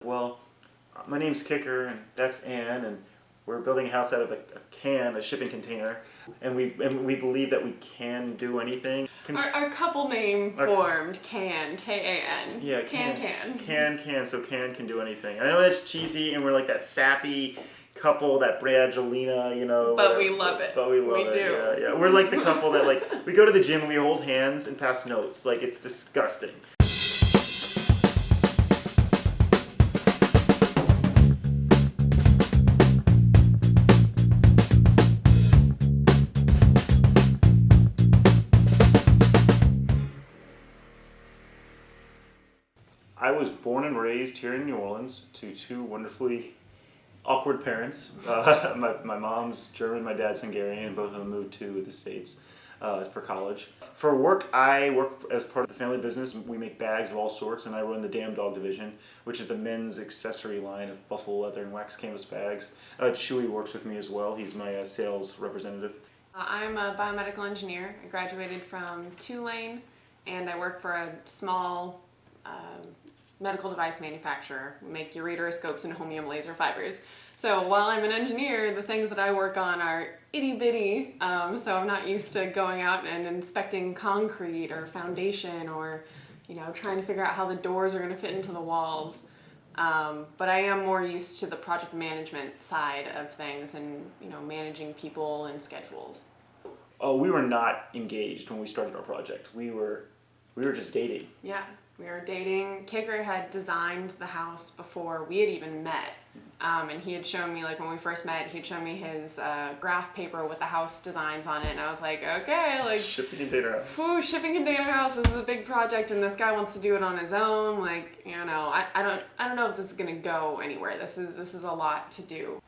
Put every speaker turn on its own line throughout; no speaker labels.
well, my name's Kicker, and that's Ann, and we're building a house out of a shipping container, and we believe that we can do anything.
Our couple name formed, Can, K-A-N.
Yeah,
Can.
So can do anything. I know that's cheesy, and we're like that sappy couple, that Brangelina, you know.
But we love it.
But we love it.
Do.
Yeah. We're like the couple that like we go to the gym and we hold hands and pass notes. Like it's disgusting. I was born and raised here in New Orleans to two wonderfully awkward parents. My mom's German, my dad's Hungarian, and both of them moved to the States for college. For work, I work as part of the family business. We make bags of all sorts, and I run the Damn Dog division, which is the men's accessory line of buffalo leather and wax canvas bags. Chewy works with me as well. He's my sales representative.
I'm a biomedical engineer. I graduated from Tulane, and I work for a small medical device manufacturer. We make ureteroscopes and holmium laser fibers. So while I'm an engineer, the things that I work on are itty bitty, so I'm not used to going out and inspecting concrete or foundation or, trying to figure out how the doors are going to fit into the walls. But I am more used to the project management side of things and, managing people and schedules.
Oh, we were not engaged when we started our project. We were just dating.
Yeah. We were dating. Kicker had designed the house before we had even met. And he had shown me, when we first met, he'd shown me his graph paper with the house designs on it. And I was like, okay,
shipping container house.
Ooh, shipping container house. This is a big project, and this guy wants to do it on his own. I don't know if this is gonna go anywhere. This is a lot to do.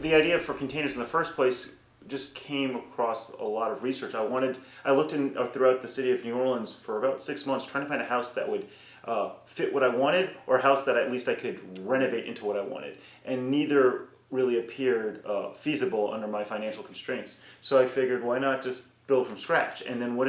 The idea for containers in the first place just came across a lot of research. I looked throughout the city of New Orleans for about 6 months trying to find a house that would fit what I wanted, or a house that at least I could renovate into what I wanted. And neither really appeared feasible under my financial constraints. So I figured, why not just build from scratch? And then what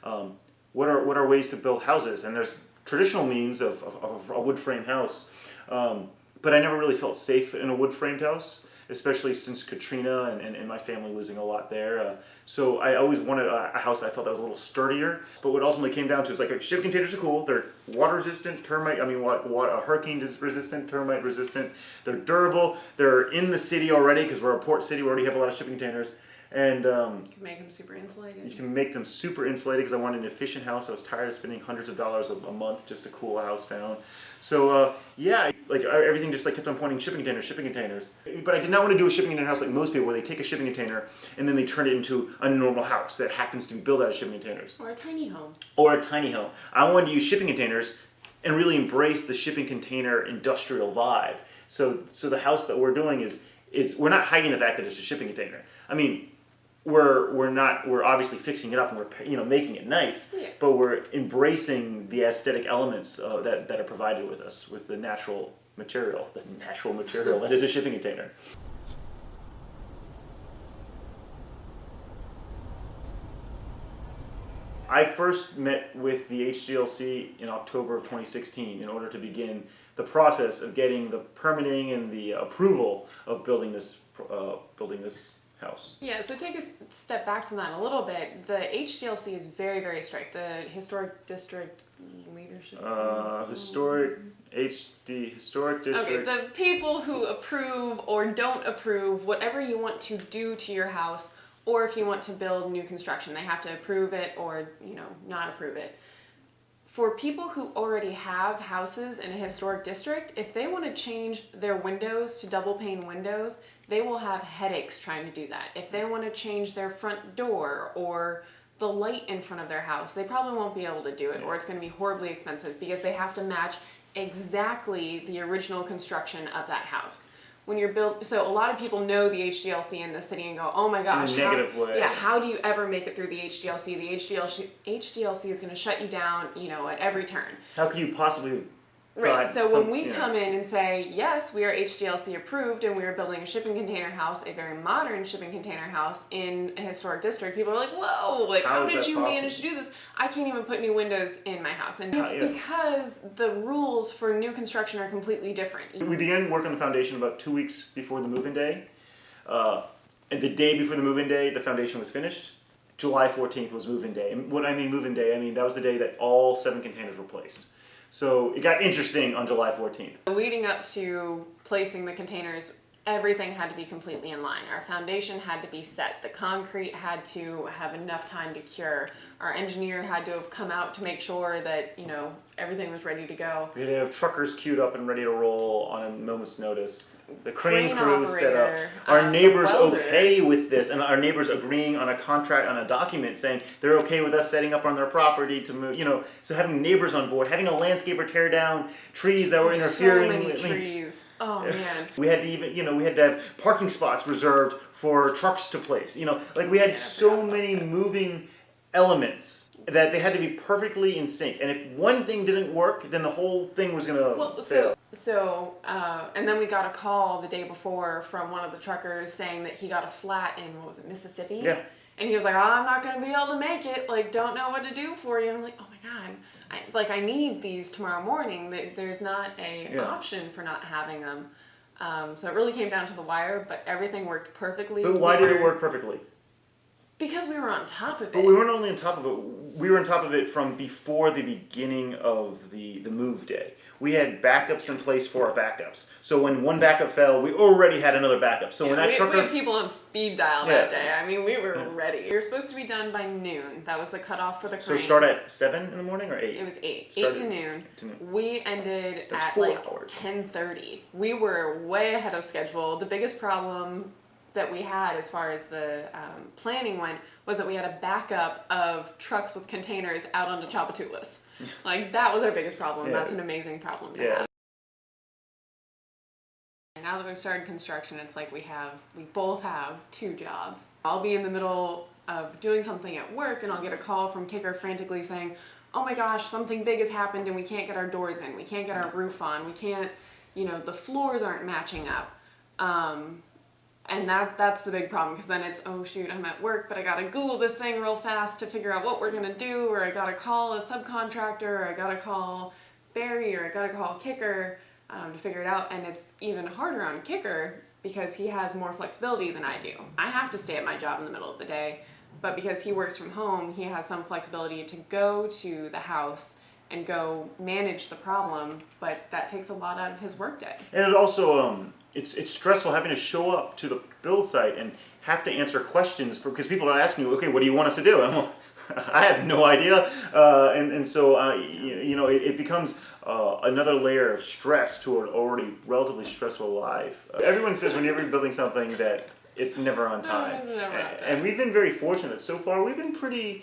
are ways to build houses? And there's traditional means of a wood frame house, but I never really felt safe in a wood framed house, especially since Katrina and my family losing a lot there. So I always wanted a house I felt that was a little sturdier. But what ultimately came down to is shipping containers are cool. They're water resistant, hurricane resistant, termite resistant. They're durable. They're in the city already because we're a port city. We already have a lot of shipping containers. And
you can make them super insulated.
You can make them super insulated because I wanted an efficient house. I was tired of spending hundreds of dollars a month just to cool a house down. So everything just kept on pointing shipping containers. But I did not want to do a shipping container house like most people, where they take a shipping container and then they turn it into a normal house that happens to be built out of shipping containers.
Or a tiny home.
I wanted to use shipping containers and really embrace the shipping container industrial vibe. So the house that we're doing is we're not hiding the fact that it's a shipping container. I mean, we're obviously fixing it up and we're making it nice,
yeah.
But we're embracing the aesthetic elements that are provided with us with the natural material that is a shipping container. I first met with the HGLC in October of 2016 in order to begin the process of getting the permitting and the approval of building this house.
Yeah, so take a step back from that a little bit. The HGLC is very, very strict. The Historic District Leadership.
Historic District.
Okay, the people who approve or don't approve whatever you want to do to your house, or if you want to build new construction, they have to approve it or not approve it. For people who already have houses in a historic district, if they want to change their windows to double pane windows, they will have headaches trying to do that. If they want to change their front door or the light in front of their house, they probably won't be able to do it, or it's going to be horribly expensive because they have to match exactly the original construction of that house. When you're so a lot of people know the HGLC in the city and go, oh my gosh,
in a negative way.
Yeah, how do you ever make it through the HGLC? The HGLC is going to shut you down, at every turn.
How could you possibly
Right.
God,
So
some-
when we
you know.
come in and say, yes, we are HDLC approved and we are building a shipping container house, a very modern shipping container house in a historic district, people are like, whoa, like
How
how
is
did
that
you
possible?
manage to do this? I can't even put new windows in my house. And it's
Yeah.
because the rules for new construction are completely different.
We began work on the foundation about 2 weeks before the move-in day. And the day before the move-in day, the foundation was finished. July 14th was move-in day. And what I mean move-in day, I mean that was the day that all 7 containers were placed. So it got interesting on July 14th.
Leading up to placing the containers, everything had to be completely in line. Our foundation had to be set. The concrete had to have enough time to cure. Our engineer had to have come out to make sure that, you know, everything was ready to go.
We had to have truckers queued up and ready to roll on a moment's notice. The crane
Crane
crew set up.
operator,
Our
the
neighbors
welder.
okay with this, and our neighbors agreeing on a contract, on a document saying they're okay with us setting up on their property to move. You know, so having neighbors on board, having a landscaper tear down trees that were interfering.
So many
with,
trees. Oh man.
We had to even, you know, we had to have parking spots reserved for trucks to place. You know, like we had
Yeah, I
so
forgot about
many
that.
moving elements that they had to be perfectly in sync. And if one thing didn't work, then the whole thing was gonna
Well,
fail.
and then we got a call the day before from one of the truckers saying that he got a flat in, what was it, Mississippi?
Yeah.
And he was like, oh, I'm not going to be able to make it. Like, don't know what to do for you. And I'm like, oh my God. I need these tomorrow morning. There's not a
Yeah.
option for not having them. So it really came down to the wire, but everything worked perfectly.
But why did it work perfectly?
Because we were on top of it.
But we weren't only on top of it, we were on top of it from before the beginning of the move day. We had backups in place for our backups. So when one backup fell, we already had another backup. So when that
we
trucker...
had people on speed dial
Yeah.
that day. I mean, we were ready. We were supposed to be done by noon. That was the cutoff for the crane.
So start at 7 in the morning or 8?
It was 8. 8
Started
to noon.
to noon.
We ended
That's
at
4
like
hours.
10:30. We were way ahead of schedule. The biggest problem that we had as far as the planning went was that we had a backup of trucks with containers out onto Chapatulas. Like, that was our biggest problem.
Yeah.
That's an amazing problem to
Yeah.
have. Now that we've started construction, it's like we both have 2 jobs. I'll be in the middle of doing something at work and I'll get a call from Kicker frantically saying, oh my gosh, something big has happened and we can't get our doors in, we can't get our roof on, we can't, you know, the floors aren't matching up. And that's the big problem, because then it's, oh shoot, I'm at work, but I gotta Google this thing real fast to figure out what we're gonna do, or I gotta call a subcontractor, or I gotta call Barry, or I gotta call Kicker to figure it out. And it's even harder on Kicker because he has more flexibility than I do. I have to stay at my job in the middle of the day, but because he works from home, he has some flexibility to go to the house and go manage the problem, but that takes a lot out of his workday.
And it also, it's stressful having to show up to the build site and have to answer questions because people are asking you, okay, what do you want us to do? And I'm like, I have no idea. So, you know, it becomes another layer of stress to an already relatively stressful life. Everyone says whenever you're building something that it's never on time.
It's never on time.
And we've been very fortunate. So far, we've been pretty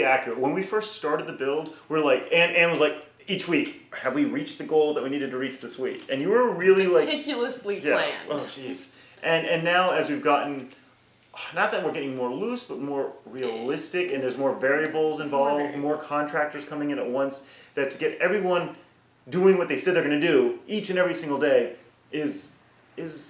accurate. When we first started the build, we're like, Ann was like, each week, have we reached the goals that we needed to reach this week? And you were really like...
Meticulously
Yeah.
planned.
Oh, jeez. And now as we've gotten, not that we're getting more loose, but more realistic, and there's more variables involved,
variables.
more contractors coming in at once, that to get everyone doing what they said they're going to do each and every single day is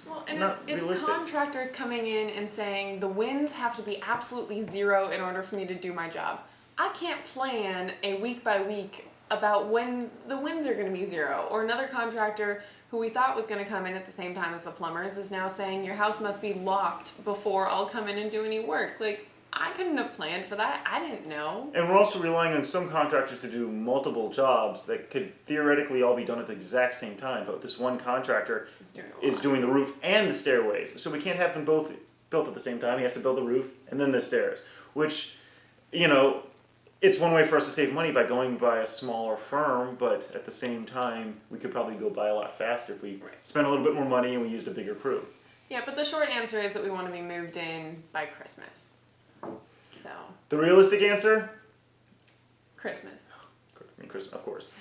Well, and
not
it's
realistic.
contractors coming in and saying the winds have to be absolutely 0 in order for me to do my job. I can't plan a week by week about when the winds are going to be 0. Or another contractor who we thought was going to come in at the same time as the plumbers is now saying your house must be locked before I'll come in and do any work. Like, I couldn't have planned for that. I didn't know.
And we're also relying on some contractors to do multiple jobs that could theoretically all be done at the exact same time, but this one contractor is doing the roof and the stairways. So we can't have them both built at the same time. He has to build the roof and then the stairs, which, you know, it's one way for us to save money by going by a smaller firm, but at the same time, we could probably go by a lot faster if we spent a little bit more money and we used a bigger crew.
Yeah, but the short answer is that we want to be moved in by Christmas. So,
The realistic answer?
Christmas.
I mean, Christmas, of course.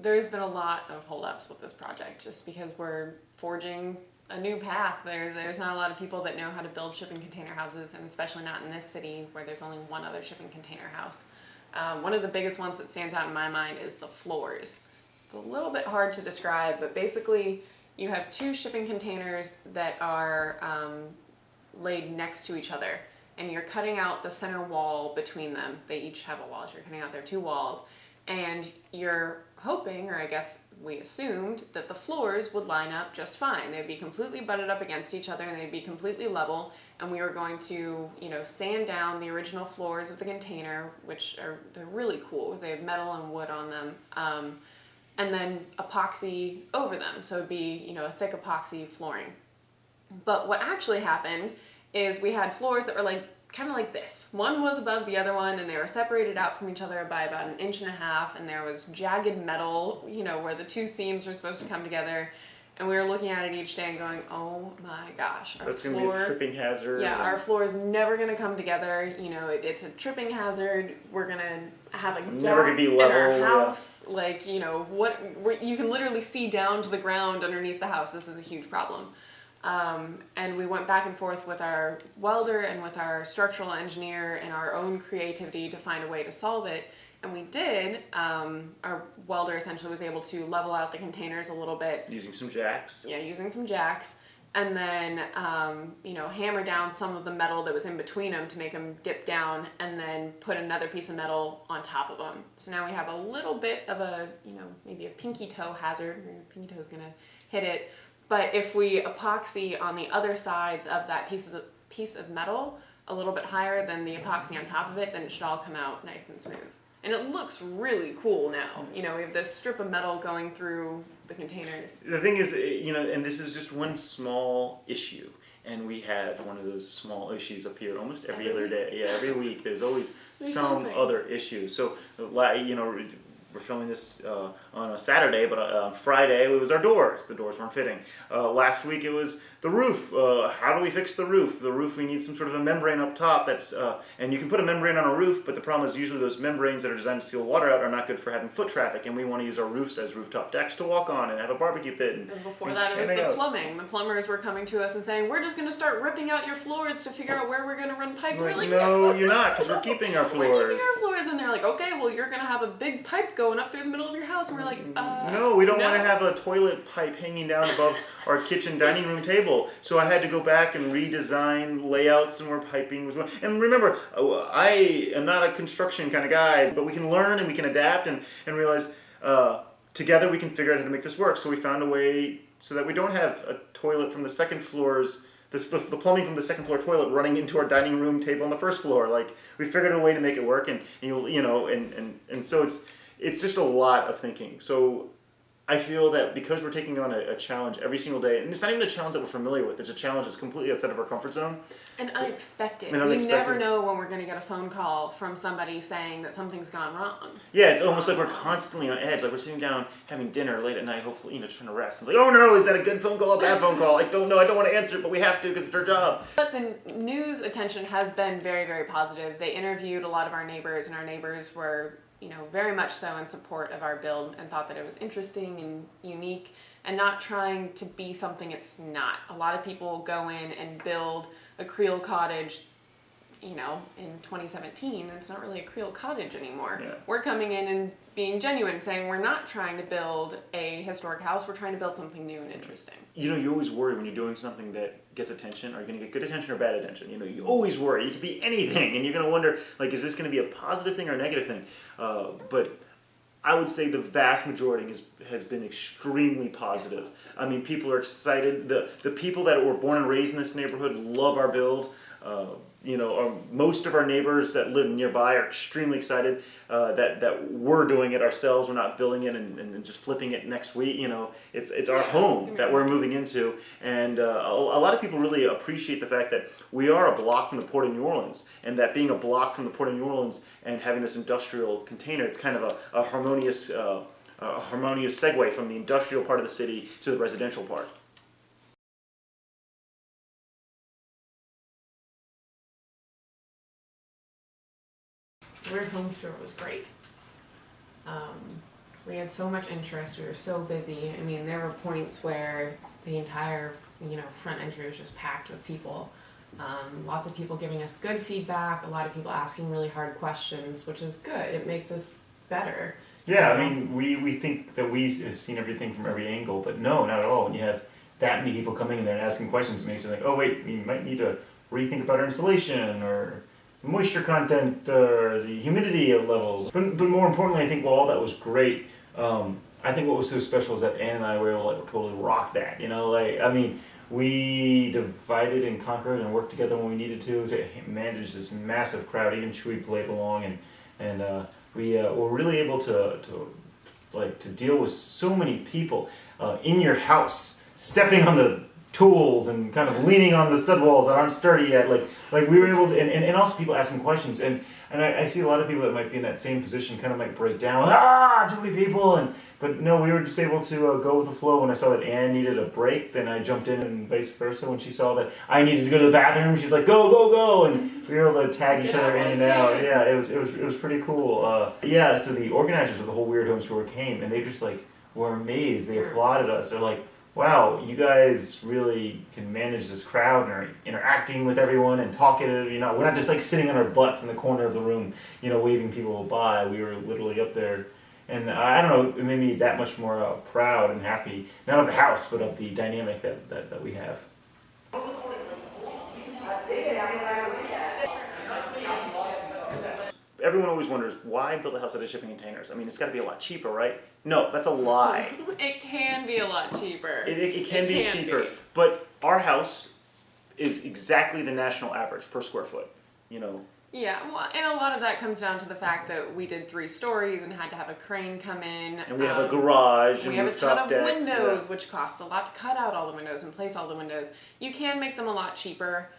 There's been a lot of holdups with this project just because we're forging a new path. There's not a lot of people that know how to build shipping container houses, and especially not in this city where there's only one other shipping container house. One of the biggest ones that stands out in my mind is the floors. a little bit hard to describe, but basically you have two shipping containers that are laid next to each other, and you're cutting out the center wall between them. They each have a wall, so you're cutting out their two walls, and you're hoping, or I guess we assumed, that the floors would line up just fine. They'd be completely butted up against each other, and they'd be completely level, and we were going to, sand down the original floors of the container, they're really cool. They have metal and wood on them, and then epoxy over them, so it'd be, a thick epoxy flooring. But what actually happened is we had floors that were kind of like this. One was above the other one, and they were separated out from each other by about 1.5 inches, and there was jagged metal, where the two seams were supposed to come together. And we were looking at it each day and going, oh my gosh,
that's going to be a tripping hazard.
Yeah, our floor is never going to come together. It's a tripping hazard. We're going to have a gap
never going to be level,
in our house. Yeah. You can literally see down to the ground underneath the house. This is a huge problem. And we went back and forth with our welder and with our structural engineer and our own creativity to find a way to solve it. And we did. Our welder essentially was able to level out the containers a little bit.
Using some jacks.
Yeah, using some jacks. And then, hammer down some of the metal that was in between them to make them dip down, and then put another piece of metal on top of them. So now we have a little bit of a, maybe a pinky toe hazard. Your pinky toe is going to hit it. But if we epoxy on the other sides of that piece of metal a little bit higher than the epoxy on top of it, then it should all come out nice and smooth. And it looks really cool now. We have this strip of metal going through the containers.
The thing is, and this is just one small issue. And we have one of those small issues up here almost every other day. Yeah, every week. There's always some other issue. So, we're filming this on a Saturday, but on Friday it was our doors. The doors weren't fitting. Last week it was the roof. How do we fix the roof? The roof, we need some sort of a membrane up top. And you can put a membrane on a roof, but the problem is usually those membranes that are designed to seal water out are not good for having foot traffic, and we want to use our roofs as rooftop decks to walk on and have a barbecue pit.
And before that, it was the plumbing. The plumbers were coming to us and saying, we're just going to start ripping out your floors to figure out where we're going to run pipes.
We're like, no, you're not, because we're keeping our floors.
We're keeping our floors, and they're like, okay, well, you're going to have a big pipe going up through the middle of your house. And we're like,
no, we don't want to have a toilet pipe hanging down above our kitchen dining room table. So I had to go back and redesign layouts and where piping was going. And remember, I am not a construction kind of guy, but we can learn and we can adapt and realize together we can figure out how to make this work. So we found a way so that we don't have a toilet from the second floors, the plumbing from the second floor toilet running into our dining room table on the first floor. We figured out a way to make it work, and so it's just a lot of thinking. So I feel that because we're taking on a challenge every single day, and it's not even a challenge that we're familiar with, it's a challenge that's completely outside of our comfort zone.
And unexpected. We never know when we're going to get a phone call from somebody saying that something's gone wrong.
Yeah, it's almost like we're constantly on edge. Like we're sitting down having dinner late at night, hopefully, trying to rest. It's like, oh no, is that a good phone call, a bad phone call? I don't know, I don't want to answer it, but we have to because it's our job.
But the news attention has been very, very positive. They interviewed a lot of our neighbors, and our neighbors were very much so in support of our build and thought that it was interesting and unique and not trying to be something it's not. A lot of people go in and build a Creole cottage, in 2017, and it's not really a Creole cottage anymore.
Yeah.
We're coming in and being genuine, saying we're not trying to build a historic house, we're trying to build something new and interesting.
You always worry when you're doing something that gets attention. Are you going to get good attention or bad attention? You always worry. You could be anything, and you're going to wonder, is this going to be a positive thing or a negative thing? But I would say the vast majority has been extremely positive. I mean, people are excited. The people that were born and raised in this neighborhood love our build. Most of our neighbors that live nearby are extremely excited that we're doing it ourselves. We're not building it and just flipping it next week. It's our home that we're moving into, and a lot of people really appreciate the fact that we are a block from the Port of New Orleans, and that being a block from the Port of New Orleans and having this industrial container, it's kind of a harmonious segue from the industrial part of the city to the residential part.
Weird Home Store was great. We had so much interest. We were so busy. I mean, there were points where the entire, front entry was just packed with people. Lots of people giving us good feedback. A lot of people asking really hard questions, which is good. It makes us better.
Yeah, I mean, we think that we have seen everything from every angle, but no, not at all. When you have that many people coming in there and asking questions, it makes it like, oh wait, we might need to rethink about our insulation or moisture content or the humidity levels. But more importantly, I think while all that was great, I think what was so special is that Ann and I were able to like totally rock that. You know, like I mean, we divided and conquered and worked together when we needed to manage this massive crowd. Even Chewy played along, and we were really able to deal with so many people in your house, stepping on the tools and kind of leaning on the stud walls that aren't sturdy yet. Like we were able to, and also people asking questions. And I see a lot of people that might be in that same position kind of might break down. Too many people. But no, we were just able to go with the flow. When I saw that Anne needed a break, then I jumped in, and vice versa. When she saw that I needed to go to the bathroom, she's like, go, go, go, and we were able to tag each other in and out. Yeah, it was pretty cool. Yeah, so the organizers of the whole Weird Homes tour came, and they just like were amazed. They applauded us. They're like, wow, you guys really can manage this crowd and are interacting with everyone and talkative. You know, we're not just like sitting on our butts in the corner of the room, you know, waving people by. We were literally up there. And I don't know, it made me that much more proud and happy, not of the house, but of the dynamic that we have. Everyone always wonders, why build a house out of shipping containers? I mean, it's got to be a lot cheaper, right? No, that's a lie.
It can be a lot cheaper.
It can be cheaper. But our house is exactly the national average per square foot, you know.
Yeah, well, and a lot of that comes down to the fact that we did 3 stories and had to have a crane come in.
And we have a garage and
we have a ton of
decks,
windows, which costs a lot to cut out all the windows and place all the windows. You can make them a lot cheaper.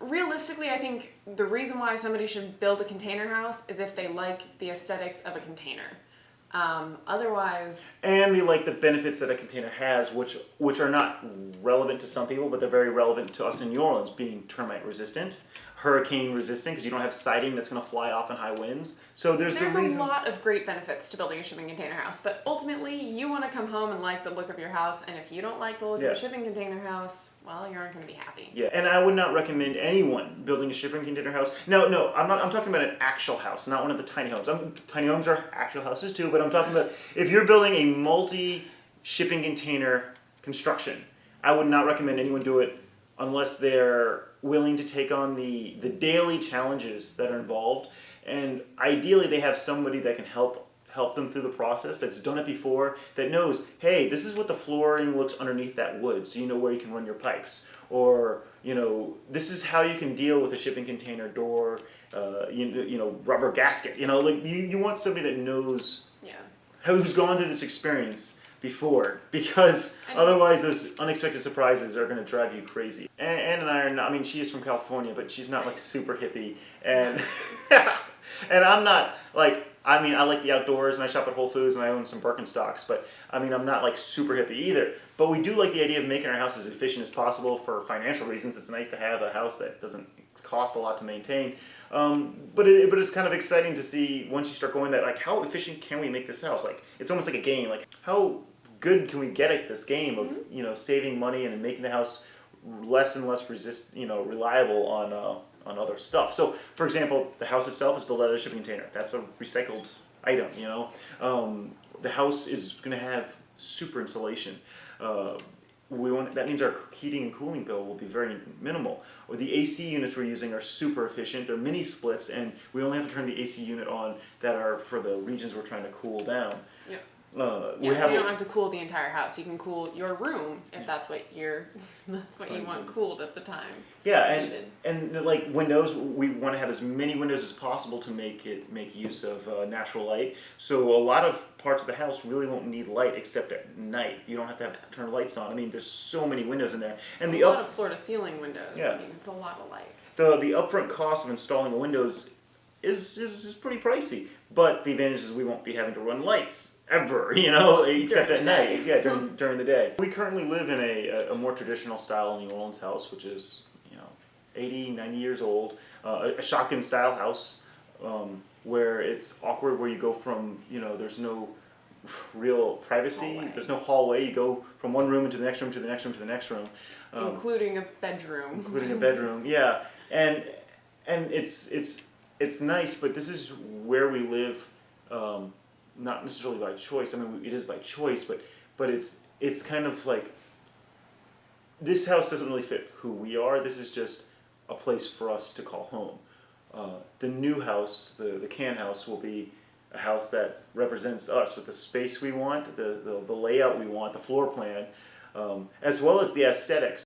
Realistically, I think the reason why somebody should build a container house is if they like the aesthetics of a container. Otherwise...
And they like the benefits that a container has, which are not relevant to some people, but they're very relevant to us in New Orleans, being termite resistant, hurricane resistant, because you don't have siding that's going to fly off in high winds. So there's
a lot of great benefits to building a shipping container house, but ultimately you want to come home and like the look of your house, and if you don't like the look of a shipping container house, well, you aren't going to be happy.
Yeah, and I would not recommend anyone building a shipping container house. No, I'm talking about an actual house, not one of the tiny homes. Tiny homes are actual houses too, but I'm talking about if you're building a multi-shipping container construction, I would not recommend anyone do it unless they're willing to take on the daily challenges that are involved, and ideally they have somebody that can help them through the process, that's done it before, that knows, hey, this is what the flooring looks underneath that wood, so you know where you can run your pipes, or you know, this is how you can deal with a shipping container door, you know, rubber gasket, you know, like you want somebody that knows, who's gone through this experience before, because otherwise those unexpected surprises are going to drive you crazy. Ann and I are not, I mean, she is from California, but she's not like super hippie, and and I'm not like, I mean, I like the outdoors and I shop at Whole Foods and I own some Birkenstocks, but I mean, I'm not like super hippie either. But we do like the idea of making our house as efficient as possible for financial reasons. It's nice to have a house that doesn't cost a lot to maintain. But it's kind of exciting to see once you start going that, like, how efficient can we make this house? Like, it's almost like a game. Like, how good can we get at this game of, you know, saving money and making the house less and less reliable on other stuff. So, for example, the house itself is built out of a shipping container. That's a recycled item, you know. The house is going to have super insulation. That means our heating and cooling bill will be very minimal. Or the AC units we're using are super efficient. They're mini splits, and we only have to turn the AC unit on that are for the regions we're trying to cool down.
Yep. So you don't have to cool the entire house. You can cool your room if that's what you want cooled at the time.
Yeah, and like windows, we want to have as many windows as possible to make use of natural light. So a lot of parts of the house really won't need light except at night. You don't have to turn lights on. I mean, there's so many windows in there, and
a lot of floor to ceiling windows.
Yeah.
I mean, it's a lot of light.
The upfront cost of installing the windows is pretty pricey, but the advantage is we won't be having to run lights ever, you know, except at night. Yeah, during the day. We currently live in a more traditional style New Orleans house, which is, you know, 80, 90 years old, a shotgun style house, where it's awkward, where you go from, you know, there's no real privacy, there's no hallway, you go from one room into the next room to the next room to the next room.
Including a bedroom.
Including a bedroom, yeah. And it's nice, but this is where we live not necessarily by choice. I mean, it is by choice, but it's kind of like this house doesn't really fit who we are. This is just a place for us to call home. The new house, the can house, will be a house that represents us with the space we want, the layout we want, the floor plan, as well as the aesthetics.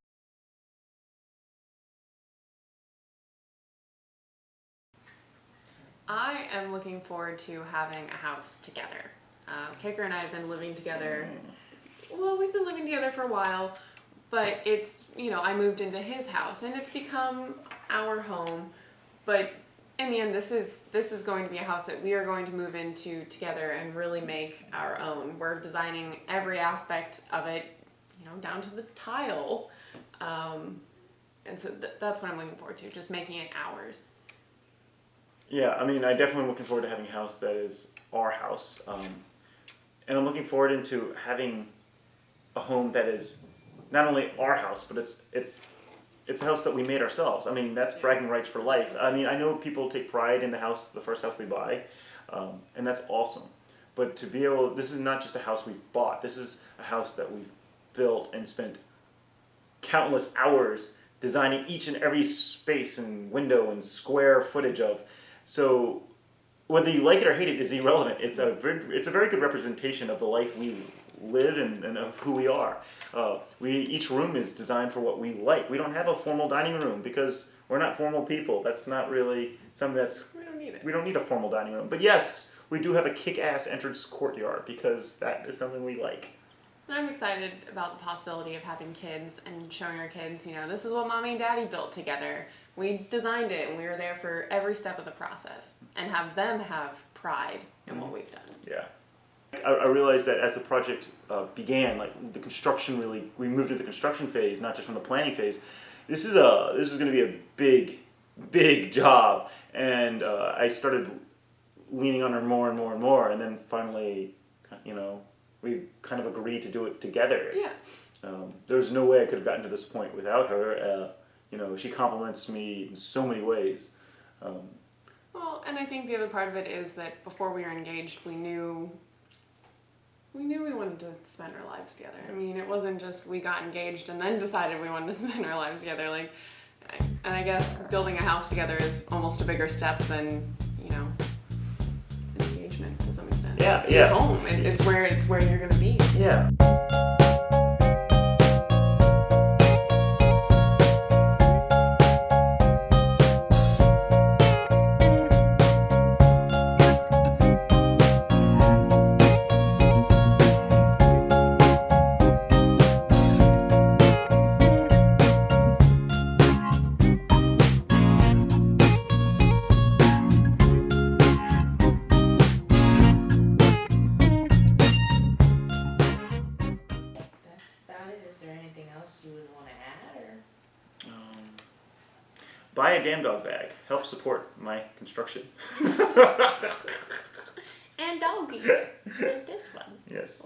I am looking forward to having a house together. Kicker and I have been living together. Well, we've been living together for a while, but it's, I moved into his house and it's become our home. But in the end, this is going to be a house that we are going to move into together and really make our own. We're designing every aspect of it, down to the tile. And so that's what I'm looking forward to, just making it ours.
Yeah, I mean, I definitely am looking forward to having a house that is our house. And I'm looking forward into having a home that is not only our house, but it's a house that we made ourselves. I mean, that's bragging rights for life. I mean, I know people take pride in the first house they buy, and that's awesome. But to be able, this is not just a house we've bought. This is a house that we've built and spent countless hours designing each and every space and window and square footage of. So whether you like it or hate it is irrelevant. It's a very good representation of the life we live and of who we are. Each room is designed for what we like. We don't have a formal dining room because we're not formal people. That's not really something
We don't need it.
we don't need a formal dining room. But yes, we do have a kick-ass entrance courtyard because that is something we like.
And I'm excited about the possibility of having kids and showing our kids, this is what mommy and daddy built together. We designed it and we were there for every step of the process and have them have pride in what we've done.
Yeah. I realized that as the project began, like the construction we moved to the construction phase, not just from the planning phase. This is going to be a big job, and I started leaning on her more and more and more, and then finally, we kind of agreed to do it together.
Yeah.
There's no way I could have gotten to this point without her. She compliments me in so many ways.
Well, and I think the other part of it is that before we were engaged, we knew we wanted to spend our lives together. I mean, it wasn't just we got engaged and then decided we wanted to spend our lives together. And I guess building a house together is almost a bigger step than, an engagement to some extent.
Yeah,
it's
yeah.
Your home. It's where you're gonna be.
Yeah. Buy a damn dog bag. Help support my construction.
And doggies. Like this one.
Yes.